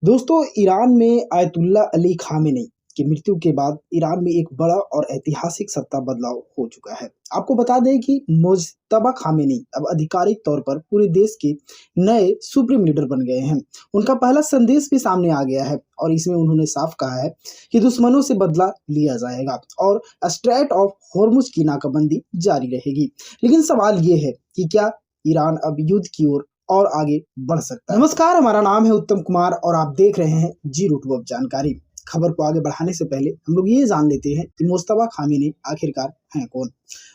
दोस्तों, ईरान में ayatollah Ali Khamenei की मृत्यु के बाद ईरान में एक बड़ा और ऐतिहासिक सत्ता बदलाव हो चुका है। आपको बता दें कि मुज्तबा खामेनी अब आधिकारिक तौर पर पूरे देश के नए सुप्रीम लीडर बन गए हैं। उनका पहला संदेश भी सामने आ गया है और इसमें उन्होंने साफ कहा है कि दुश्मनों से बदला लिया जाएगा और स्ट्रेट ऑफ हॉर्मुज की नाकाबंदी जारी रहेगी। लेकिन सवाल ये है कि क्या ईरान अब युद्ध की ओर और आगे बढ़ सकता है। नमस्कार, हमारा नाम है उत्तम कुमार और आप देख रहे हैं जी रूट वेब जानकारी। खबर को आगे बढ़ाने से पहले हम लोग ये जान लेते हैं कि मुस्तफा खामेनी आखिरकार हैं कौन।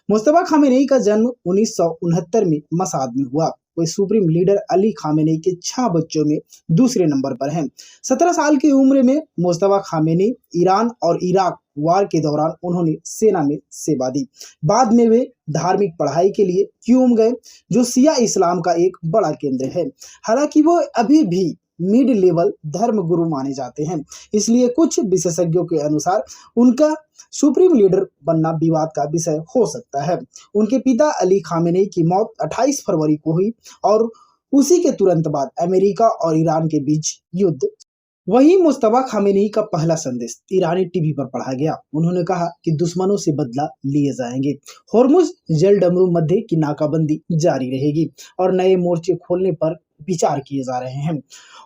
मुस्तफा खामेनी का जन्म 1969 में मसाद में हुआ। कोई सुप्रीम लीडर अली खामेनी के 6 बच्चों में दूसरे नंबर पर हैं। 17 साल की उम्र में मुस्तफा खामेनी ईरान और इराक वार के दौरान उन्होंने सेना में सेवा दी। बाद में वे धार्मिक पढ़ाई के लिए क्यूम गए, जो शिया इस्लाम का एक बड़ा केंद्र है। हालांकि वो अभी भी मिड लेवल धर्म गुरु माने जाते हैं, इसलिए कुछ विशेषज्ञों के अनुसार उनका सुप्रीम लीडर बनना विवाद का विषय हो सकता है। उनके पिता अली खामेनी की मौत 28 फरवरी को हुई और उसी के तुरंत बाद अमेरिका और ईरान के बीच युद्ध। वहीं मुस्तफा खामेनी का पहला संदेश ईरानी टीवी पर पढ़ा गया। उन्होंने कहा कि दुश्मनों से बदला लिए जाएंगे, हॉर्मुज जलडमरू मध्य की नाकाबंदी जारी रहेगी और नए मोर्चे खोलने पर विचार किए जा रहे हैं।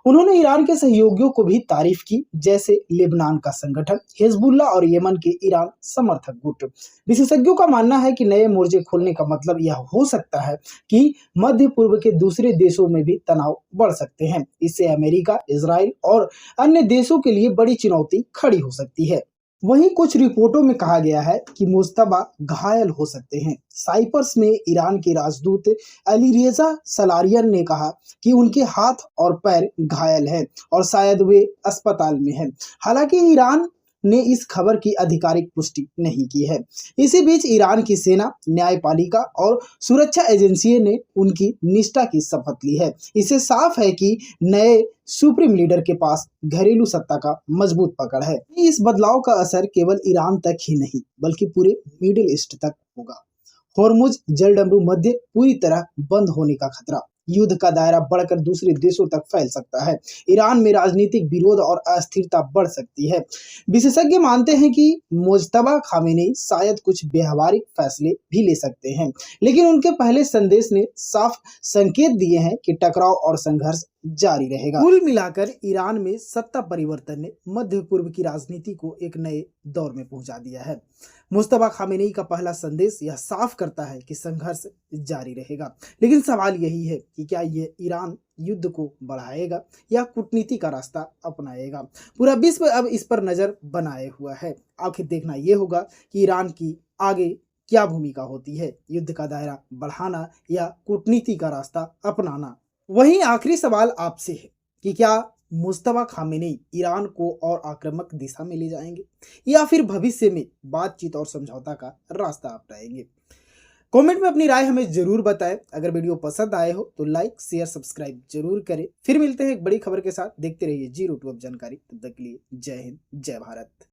उन्होंने ईरान के सहयोगियों को भी तारीफ की, जैसे लेबनान का संगठन हिजबुल्लाह और यमन के ईरान समर्थक गुट। विशेषज्ञों का मानना है कि नए मोर्चे खोलने का मतलब यह हो सकता है कि मध्य पूर्व के दूसरे देशों में भी तनाव बढ़ सकते हैं। इससे अमेरिका, इजराइल और अन्य देशों के लिए बड़ी चुनौती खड़ी हो सकती है। वहीं कुछ रिपोर्टों में कहा गया है कि मुस्तफा घायल हो सकते हैं। साइप्रस में ईरान के राजदूत अलीरेजा सलारियन ने कहा कि उनके हाथ और पैर घायल हैं और शायद वे अस्पताल में हैं। हालांकि ईरान ने इस खबर की आधिकारिक पुष्टि नहीं की है। इसी बीच ईरान की सेना, न्यायपालिका और सुरक्षा एजेंसी ने उनकी निष्ठा की शपथ ली है। इससे साफ है कि नए सुप्रीम लीडर के पास घरेलू सत्ता का मजबूत पकड़ है। इस बदलाव का असर केवल ईरान तक ही नहीं बल्कि पूरे मिडिल ईस्ट तक होगा। हॉर्मुज जलडमरू मध्य पूरी तरह बंद होने का खतरा, युद्ध का दायरा बढ़कर दूसरे देशों तक फैल सकता है। ईरान में राजनीतिक विरोध और अस्थिरता बढ़ सकती है। विशेषज्ञ मानते हैं कि मुज्तबा खामेनी शायद कुछ व्यावहारिक फैसले भी ले सकते हैं, लेकिन उनके पहले संदेश ने साफ संकेत दिए हैं कि टकराव और संघर्ष जारी रहेगा। कुल मिलाकर ईरान में सत्ता परिवर्तन ने मध्य पूर्व की राजनीति को एक नए दौर में पहुंचा दिया है। मुस्तफा खामेनी का पहला संदेश यह साफ करता है कि संघर्ष जारी रहेगा, लेकिन सवाल यही है कि क्या ये ईरान युद्ध को बढ़ाएगा या कूटनीति का रास्ता अपनाएगा। पूरा विश्व अब इस पर नजर बनाए हुआ है। आखिर देखना यह होगा कि ईरान की आगे क्या भूमिका होती है, युद्ध का दायरा बढ़ाना या कूटनीति का रास्ता अपनाना। वहीं आखिरी सवाल आपसे है कि क्या मुस्तफा खामेनी ईरान को और आक्रामक दिशा में ले जाएंगे या फिर भविष्य में बातचीत और समझौता का रास्ता अपनाएंगे। कमेंट में अपनी राय हमें जरूर बताएं। अगर वीडियो पसंद आए हो तो लाइक, शेयर, सब्सक्राइब जरूर करें। फिर मिलते हैं एक बड़ी खबर के साथ। देखते रहिए जी रूट वेब जानकारी। तब तक के लिए जय हिंद, जय भारत।